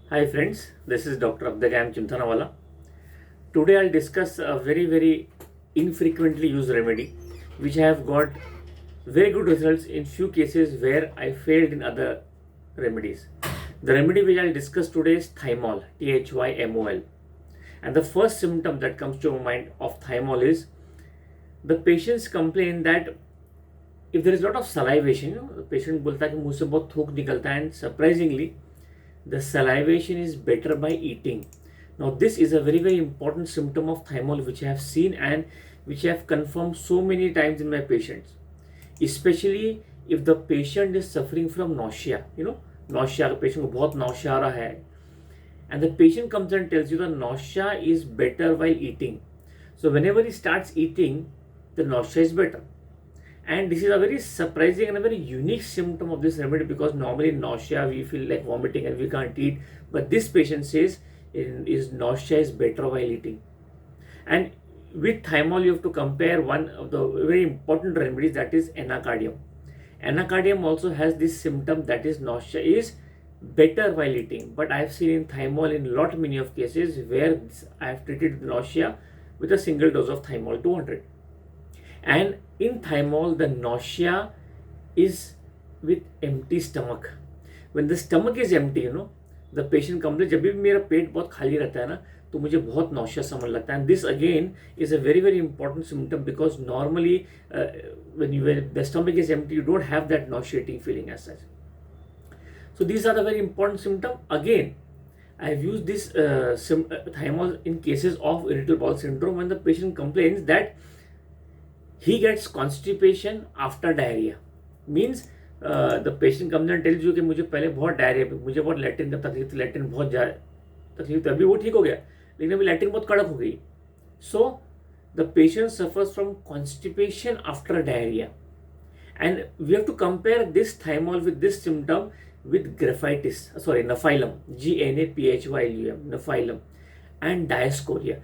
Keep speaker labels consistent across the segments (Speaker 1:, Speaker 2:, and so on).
Speaker 1: Hi friends, this is Dr. Abdequaem Chimthanawala. Today I'll discuss a very infrequently used remedy which I have got very good results in few cases where I failed in other remedies. The remedy which I'll discuss today is Thymol, Thymol. And the first symptom that comes to my mind of Thymol is the patients complain that if there is a lot of salivation, the patient बोलता है कि मुंह से बहुत थूक निकलता है, and surprisingly the salivation is better by eating. Now this is a very important symptom of thymol which I have seen and which I have confirmed so many times in my patients, especially if the patient is suffering from nausea. Nausea, patient को बहुत nausea आ रहा है, and the patient comes and tells you the nausea is better while eating. So whenever he starts eating, the nausea is better. And this is a very surprising and a very unique symptom of this remedy, because normally nausea we feel like vomiting and we can't eat, but this patient says is nausea is better while eating. And with thymol you have to compare one of the very important remedies, that is anacardium. Anacardium also has this symptom, that is nausea is better while eating, but I have seen in thymol in many of cases where I have treated nausea with a single dose of thymol 200. And in thymol, the nausea is with empty stomach. When the stomach is empty, the patient complains, जब भी मेरा पेट बहुत खाली रहता है ना, तो मुझे बहुत nausea समझ लगता है. And this again is a very important symptom, because normally when the stomach is empty, you don't have that nauseating feeling as such. So these are the very important symptoms. Again, I have used this thymol in cases of irritable bowel syndrome when the patient complains that he gets constipation after diarrhea. Means the patient comes and tells you कि मुझे पहले बहुत diarrhoea, मुझे बहुत latrine का तकलीफ थी, latrine बहुत तकलीफ थी, अभी वो ठीक हो गया, लेकिन अभी लैट्रिन बहुत कड़क हो गई. So the patient suffers from constipation after diarrhea, and we have to compare this thymol with this symptom with nephilum, GNAPHYLUM, nephilum, and diascoria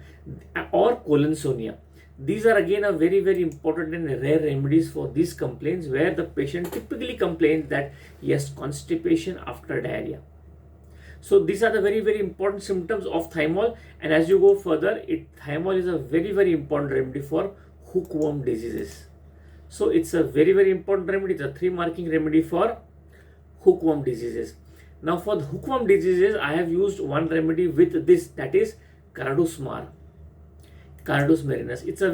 Speaker 1: or colonsonia. These are again a very important and rare remedies for these complaints, where the patient typically complains that he has constipation after diarrhea. So these are the very important symptoms of thymol. And as you go further, thymol is a very important remedy for hookworm diseases. So it's a very important remedy. It's a 3-marking remedy for hookworm diseases. Now for the hookworm diseases, I have used one remedy with this, that is Cardus marinus. It's a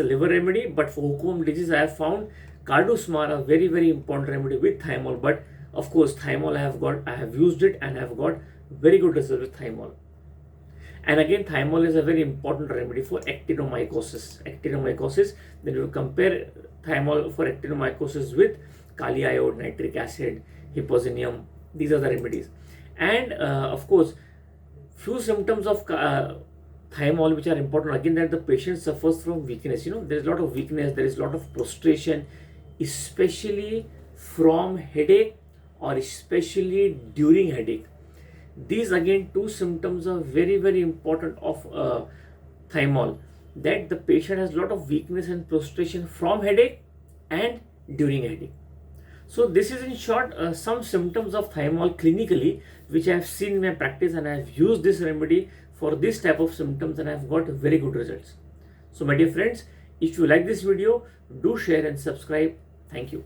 Speaker 1: liver remedy, but for hookworm disease I have found Cardus a very important remedy with thymol. But of course thymol I have used it and I have got very good results with thymol. And again, thymol is a very important remedy for actinomycosis. Then you compare thymol for actinomycosis with kali iode, nitric acid, hyposinium. These are the remedies. And of course, few symptoms of thymol which are important, again, that the patient suffers from weakness. There is a lot of weakness, there is a lot of prostration, especially from headache or especially during headache. These again 2 symptoms are very important of thymol, that the patient has a lot of weakness and prostration from headache and during headache. So this is in short some symptoms of thymol clinically which I have seen in my practice, and I have used this remedy for this type of symptoms and I have got very good results. So my dear friends, if you like this video, do share and subscribe. Thank you.